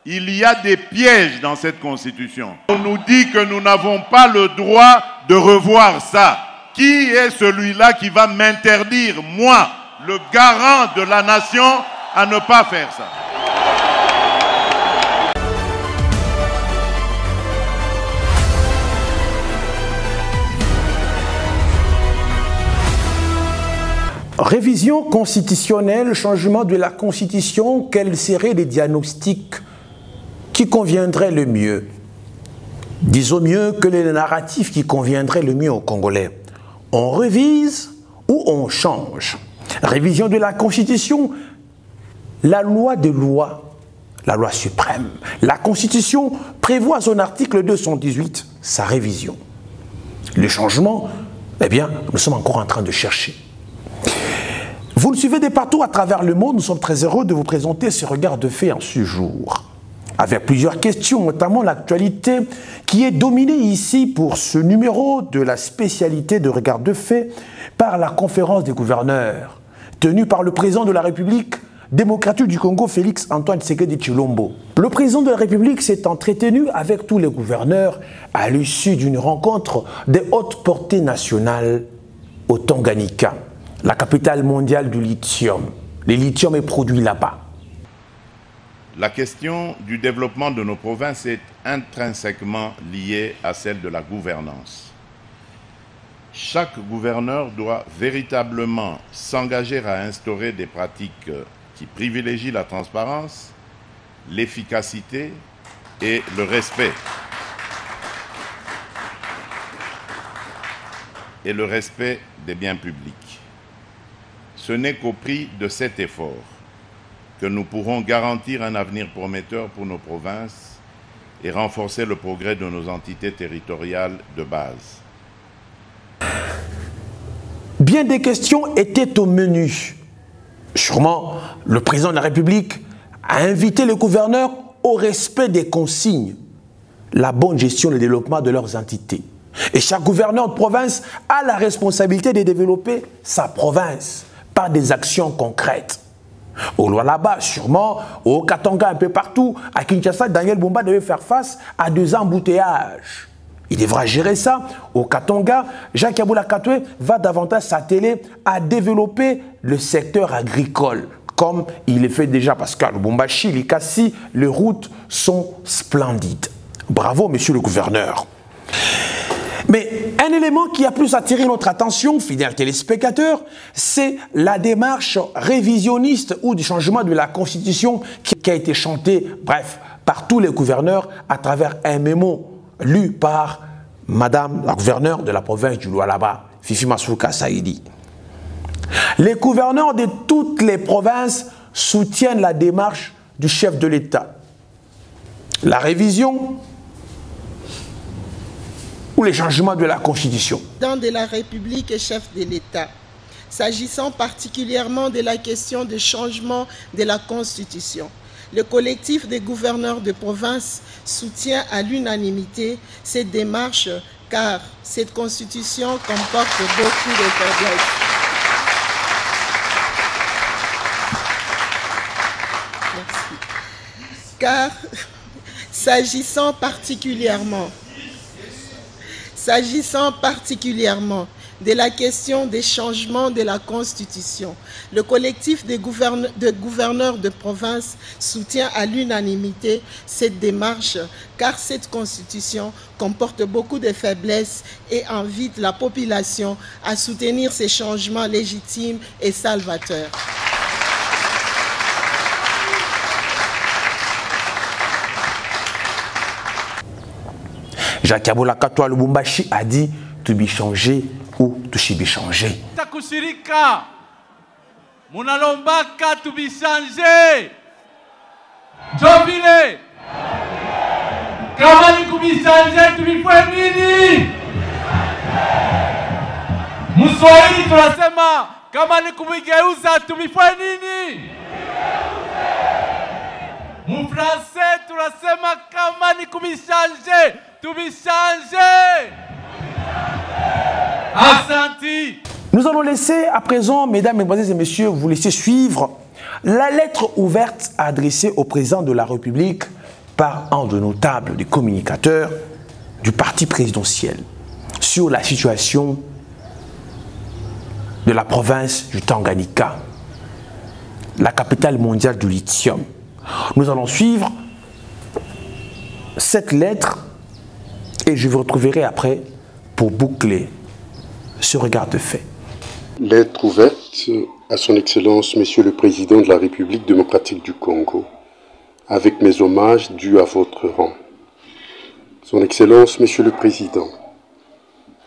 il y a des pièges dans cette constitution. On nous dit que nous n'avons pas le droit de revoir ça. Qui est celui-là qui va m'interdire, moi, le garant de la nation, à ne pas faire ça? Révision constitutionnelle, changement de la Constitution, quels seraient les diagnostics qui conviendraient le mieux? Disons mieux que les narratifs qui conviendraient le mieux aux Congolais. On révise ou on change? Révision de la Constitution, la loi des lois, la loi suprême. La Constitution prévoit son article 218, sa révision. Le changement, eh bien, nous sommes encore en train de chercher. Vous le suivez de partout à travers le monde, nous sommes très heureux de vous présenter ce regard de fait en ce jour. Avec plusieurs questions, notamment l'actualité qui est dominée ici pour ce numéro de la spécialité de regard de fait par la conférence des gouverneurs, tenue par le président de la République démocratique du Congo, Félix Antoine Tshisekedi Tshilombo. Le président de la République s'est entretenu avec tous les gouverneurs à l'issue d'une rencontre de haute portée nationale au Tanganyika, la capitale mondiale du lithium. Le lithium est produit là-bas. La question du développement de nos provinces est intrinsèquement liée à celle de la gouvernance. Chaque gouverneur doit véritablement s'engager à instaurer des pratiques qui privilégient la transparence, l'efficacité et le respect. Et le respect des biens publics. Ce n'est qu'au prix de cet effort que nous pourrons garantir un avenir prometteur pour nos provinces et renforcer le progrès de nos entités territoriales de base. Bien des questions étaient au menu. Sûrement, le président de la République a invité les gouverneurs au respect des consignes, la bonne gestion et le développement de leurs entités. Et chaque gouverneur de province a la responsabilité de développer sa province par des actions concrètes. Au Lualaba, sûrement, au Katanga, un peu partout, à Kinshasa, Daniel Bumba devait faire face à des embouteillages. Il devra gérer ça. Au Katanga, Jacques Yaboula Katoué va davantage s'atteler à développer le secteur agricole, comme il le fait déjà, parce qu'à Lubumbashi, Likasi, les routes sont splendides. Bravo, monsieur le gouverneur. Mais un élément qui a plus attiré notre attention, fidèles téléspectateurs, c'est la démarche révisionniste ou du changement de la Constitution qui a été chantée, bref, par tous les gouverneurs à travers un mémo lu par Madame la gouverneure de la province du Lualaba, Fifi Masuka Saïdi. Les gouverneurs de toutes les provinces soutiennent la démarche du chef de l'État. La révision ou les changements de la Constitution. Président de la République et chef de l'État, s'agissant particulièrement de la question de changement de la Constitution, le collectif des gouverneurs de province soutient à l'unanimité cette démarche car cette Constitution comporte beaucoup de faiblesses. Merci. Car s'agissant particulièrement de la question des changements de la Constitution, le collectif des gouverneurs de province soutient à l'unanimité cette démarche car cette Constitution comporte beaucoup de faiblesses et invite la population à soutenir ces changements légitimes et salvateurs. Jacques Yaboula Katoué Lubumbashi a dit to be changé ou to should be changé. Takusirika, munalombaka to be changé. Jovile, kama ni kubishanje tumifanye nini? Mswahili tunasema kama ni kubigeuza tumifanye nini? Mfrancais tunasema kama ni kubishanje tumishanje. Asante. Nous allons laisser à présent, mesdames, mesdemoiselles et messieurs, vous laisser suivre la lettre ouverte adressée au président de la République, par un de notables des communicateurs du parti présidentiel sur la situation de la province du Tanganyika, la capitale mondiale du lithium. Nous allons suivre cette lettre et je vous retrouverai après pour boucler ce regard de fait. Lettre ouverte à son Excellence, Monsieur le Président de la République démocratique du Congo, avec mes hommages dus à votre rang. Son Excellence, Monsieur le Président,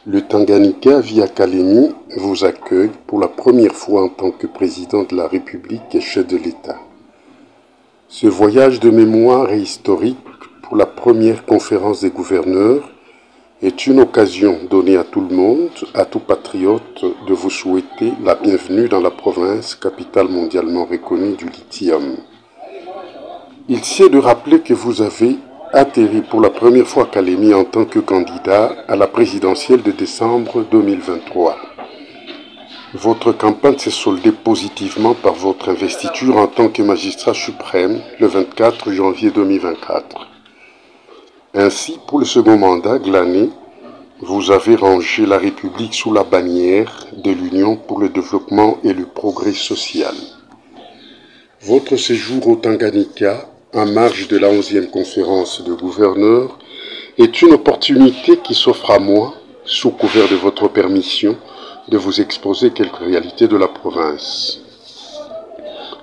le Tanganyika, via Kalemi, vous accueille pour la première fois en tant que Président de la République et chef de l'État. Ce voyage de mémoire est historique pour la première conférence des gouverneurs est une occasion donnée à tout le monde, à tout patriote, de vous souhaiter la bienvenue dans la province, capitale mondialement reconnue du lithium. Il sied de rappeler que vous avez atterri pour la première fois à Kalemi en tant que candidat à la présidentielle de décembre 2023. Votre campagne s'est soldée positivement par votre investiture en tant que magistrat suprême le 24 janvier 2024. Ainsi, pour le second mandat glané, vous avez rangé la République sous la bannière de l'Union pour le développement et le progrès social. Votre séjour au Tanganyika, en marge de la 11e conférence de gouverneurs, est une opportunité qui s'offre à moi, sous couvert de votre permission, de vous exposer quelques réalités de la province.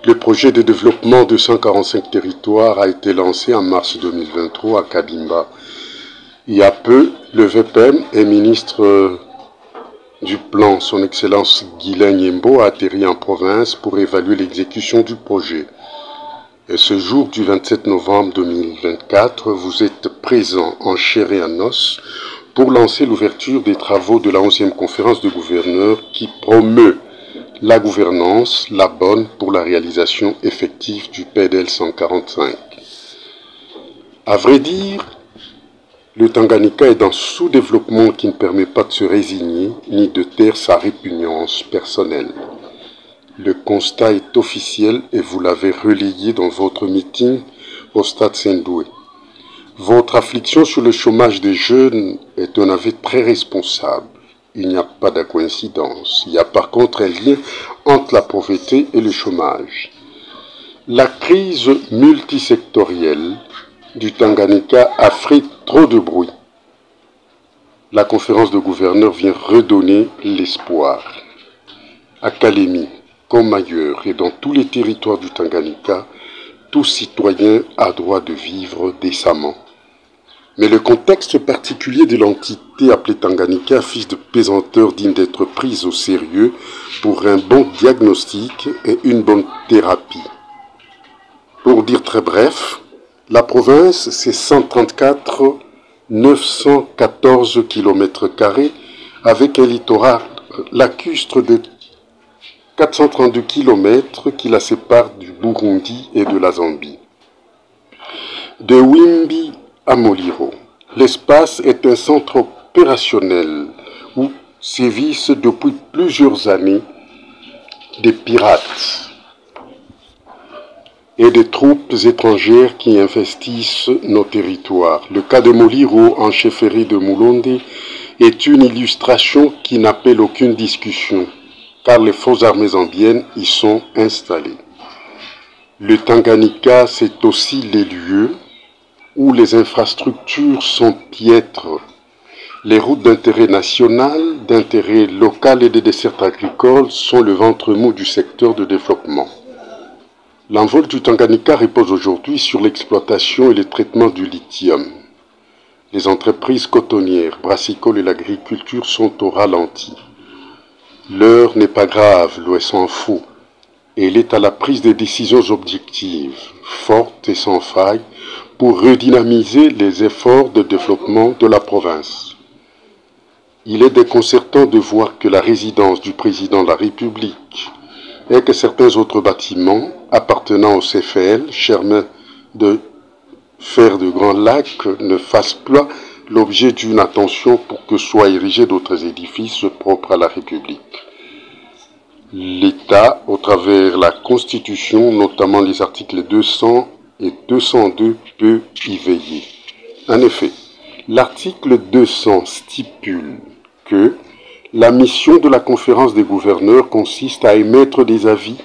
Le projet de développement de 145 territoires a été lancé en mars 2023 à Kabimba. Il y a peu, le VPM et ministre du Plan, son Excellence Guylain Nyembo, a atterri en province pour évaluer l'exécution du projet. Et ce jour du 27 novembre 2024, vous êtes présent en chair et en os pour lancer l'ouverture des travaux de la 11e conférence de gouverneurs qui promeut la gouvernance, la bonne pour la réalisation effective du PDL 145. À vrai dire, le Tanganyika est dans sous-développement qui ne permet pas de se résigner ni de taire sa répugnance personnelle. Le constat est officiel et vous l'avez relayé dans votre meeting au Stade Saint-Doué. Votre affliction sur le chômage des jeunes est un aveu très responsable. Il n'y a pas de coïncidence. Il y a par contre un lien entre la pauvreté et le chômage. La crise multisectorielle du Tanganyika a fait trop de bruit. La conférence de gouverneurs vient redonner l'espoir. À Kalemi, comme ailleurs et dans tous les territoires du Tanganyika, tout citoyen a droit de vivre décemment. Mais le contexte particulier de l'entité appelée Tanganyika affiche de pesanteurs dignes d'être prises au sérieux pour un bon diagnostic et une bonne thérapie. Pour dire très bref, la province, c'est 134 914 km² avec un littoral lacustre de 432 km qui la sépare du Burundi et de la Zambie. De Wimbi à Moliro, l'espace est un centre opérationnel où sévissent depuis plusieurs années des pirates et des troupes étrangères qui investissent nos territoires. Le cas de Moliro en chefferie de Mulonde est une illustration qui n'appelle aucune discussion, car les forces armées zambiennes y sont installées. Le Tanganyika, c'est aussi les lieux où les infrastructures sont piètres. Les routes d'intérêt national, d'intérêt local et des dessertes agricoles sont le ventre mou du secteur de développement. L'envol du Tanganyika repose aujourd'hui sur l'exploitation et le traitement du lithium. Les entreprises cotonnières, brassicoles et l'agriculture sont au ralenti. L'heure n'est pas grave, l'Ouest s'en fout. Et elle est à la prise de décisions objectives, fortes et sans faille, pour redynamiser les efforts de développement de la province. Il est déconcertant de voir que la résidence du président de la République et que certains autres bâtiments appartenant au CFL, chemin de fer de Grand Lac, ne fassent pas l'objet d'une attention pour que soient érigés d'autres édifices propres à la République. L'État, au travers de la Constitution, notamment les articles 200 et 202 peut y veiller. En effet, l'article 200 stipule que la mission de la conférence des gouverneurs consiste à émettre des avis,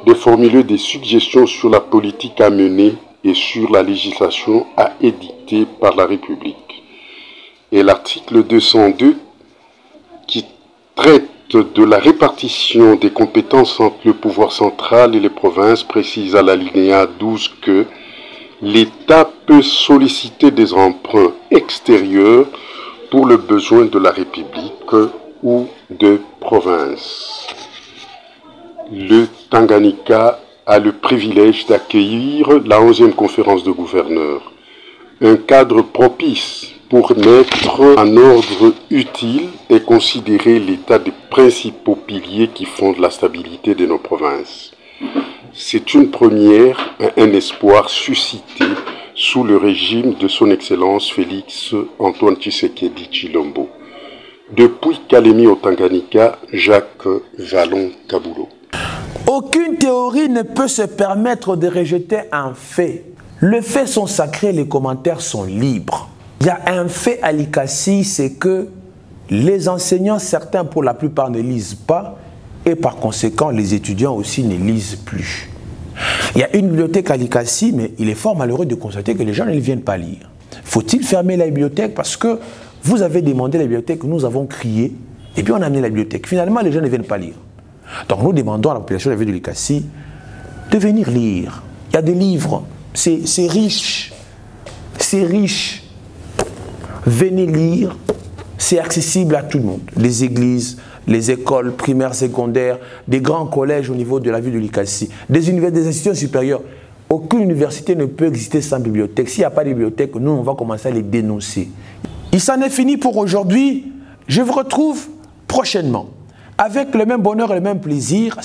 de formuler des suggestions sur la politique à mener et sur la législation à édicter par la République. Et l'article 202 qui traite de la répartition des compétences entre le pouvoir central et les provinces précise à l'alinéa 12 que l'État peut solliciter des emprunts extérieurs pour le besoin de la République ou de province. Le Tanganyika a le privilège d'accueillir la 11e conférence de gouverneurs, un cadre propice pour mettre en ordre utile et considérer l'état des principaux piliers qui fondent la stabilité de nos provinces. C'est une première et un espoir suscité sous le régime de son Excellence Félix Antoine Tshisekedi Tshilombo. Depuis Kalemi au Tanganyika, Jacques Vallon Kaboulou. Aucune théorie ne peut se permettre de rejeter un fait. Les faits sont sacrés, les commentaires sont libres. Il y a un fait à l'ICACI, c'est que les enseignants, certains pour la plupart ne lisent pas et par conséquent les étudiants aussi ne lisent plus. Il y a une bibliothèque à l'ICACI, mais il est fort malheureux de constater que les gens ne viennent pas lire. Faut-il fermer la bibliothèque parce que vous avez demandé la bibliothèque, nous avons crié et puis on a amené la bibliothèque. Finalement, les gens ne viennent pas lire. Donc nous demandons à la population de la ville de l'ICACI de venir lire. Il y a des livres, c'est riche, c'est riche. Venez lire, c'est accessible à tout le monde. Les églises, les écoles primaires, secondaires, des grands collèges au niveau de la ville de l'ICACI, des institutions supérieures. Aucune université ne peut exister sans bibliothèque. S'il n'y a pas de bibliothèque, nous, on va commencer à les dénoncer. Il s'en est fini pour aujourd'hui. Je vous retrouve prochainement avec le même bonheur et le même plaisir.